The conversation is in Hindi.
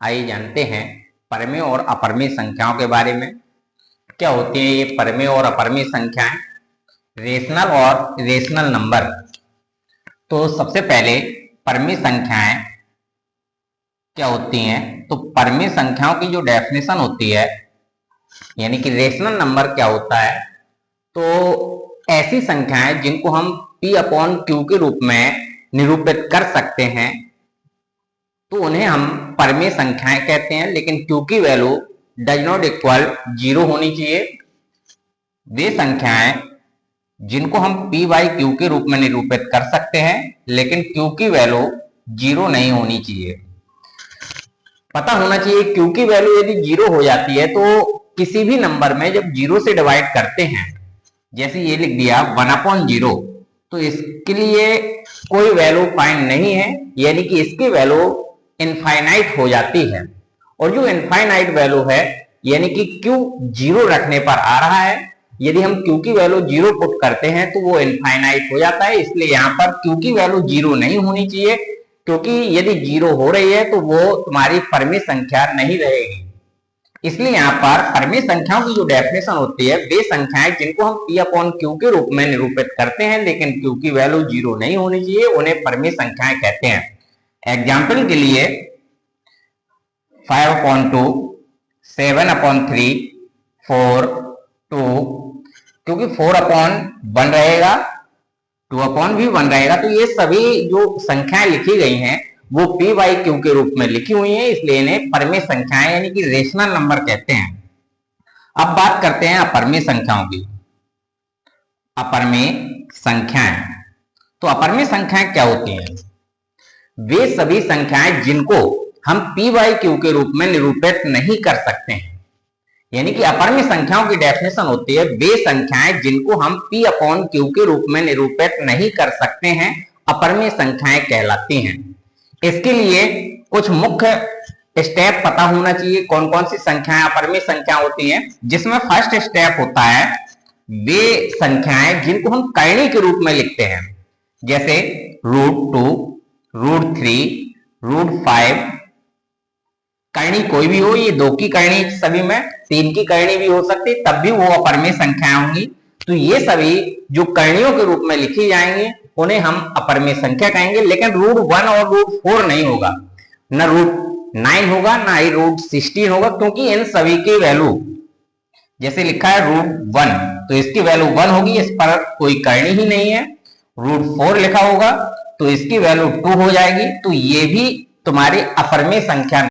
आइए जानते हैं परमेय और अपरमेय संख्याओं के बारे में। क्या होती है ये परमेय और अपरमेय संख्याएं, रेशनल और इरेशनल नंबर। तो सबसे पहले परमेय संख्याएं क्या होती हैं। तो परमेय संख्याओं की जो डेफिनेशन होती है, यानी कि रेशनल नंबर क्या होता है, तो ऐसी संख्याएं जिनको हम P अपॉन Q के रूप में निरूपित कर सकते हैं, तो उन्हें हम परमेय संख्याएं कहते हैं। लेकिन Q की वैल्यू डज नॉट इक्वल 0 होनी चाहिए। वे संख्याएं जिनको हम P बाई Q के रूप में निरूपित कर सकते हैं, लेकिन Q की वैल्यू 0 नहीं होनी चाहिए। पता होना चाहिए Q की वैल्यू यदि 0 हो जाती है तो किसी भी नंबर में जब 0 से डिवाइड करते हैं, जैसे ये लिख दिया 1/0, तो इसके लिए कोई वैल्यू फाइंड नहीं है, यानी कि इसकी वैल्यू इनफाइनाइट हो जाती है। और जो इनफाइनाइट वैल्यू है, यानी कि Q 0 रखने पर आ रहा है, यदि हम Q की वैल्यू 0 पुट करते हैं तो वो इनफाइनाइट हो जाता है। इसलिए यहाँ पर Q की वैल्यू 0 नहीं होनी चाहिए, क्योंकि यदि 0 हो रही है तो वो तुम्हारी परमेय संख्या नहीं रहेगी। इसलिए यहाँ पर परमेय संख्याओं की जो डेफिनेशन होती है, वे संख्याएं जिनको हम P अपॉन Q के रूप में निरूपित करते हैं, लेकिन Q की वैल्यू 0 नहीं होनी चाहिए, उन्हें परमेय संख्याएं कहते हैं। एग्जाम्पल के लिए 5/2, 7/3, 4, 2, क्योंकि 4/1 रहेगा, 2/1 रहेगा, तो ये सभी जो संख्याएं लिखी गई हैं वो P बाई Q के रूप में लिखी हुई हैं, इसलिए इन्हें परमेय संख्याएं यानी कि रेशनल नंबर कहते हैं। अब बात करते हैं अपरमेय संख्याओं की। अपरमेय संख्याएं, तो अपरमेय संख्याएं क्या होती हैं? वे सभी संख्याएं जिनको हम P बाई Q के रूप में निरूपित नहीं कर सकते हैं, यानी कि अपरमेय संख्याओं की डेफिनेशन होती है वे संख्याएं जिनको हम P अपॉन Q के रूप में निरूपित नहीं कर सकते हैं, अपरमेय संख्याएं कहलाती हैं। इसके लिए कुछ मुख्य स्टेप पता होना चाहिए, कौन कौन सी संख्याएं अपरमेय संख्या होती हैं। जिसमें फर्स्ट स्टेप होता है वे संख्याएं जिनको हम कर्णी के रूप में लिखते हैं, जैसे √2, √3, √5। कर्णी कोई भी हो, ये 2 की कर्णी सभी में, 3 की कर्णी भी हो सकती, तब भी वो अपरमेय संख्याएं होंगी। तो ये सभी जो कर्णियों के रूप में लिखी जाएंगी उन्हें हम अपरमेय संख्या कहेंगे। लेकिन √1 और √4 नहीं होगा, न √9 होगा, ना ही √16 होगा, क्योंकि इन सभी की वैल्यू जैसे लिखा है √1, तो इसकी वैल्यू 1 होगी, इस पर कोई कर्णी ही नहीं है। √4 लिखा होगा तो इसकी वैल्यू 2 हो जाएगी, तो ये भी तुम्हारी अपरमेय संख्या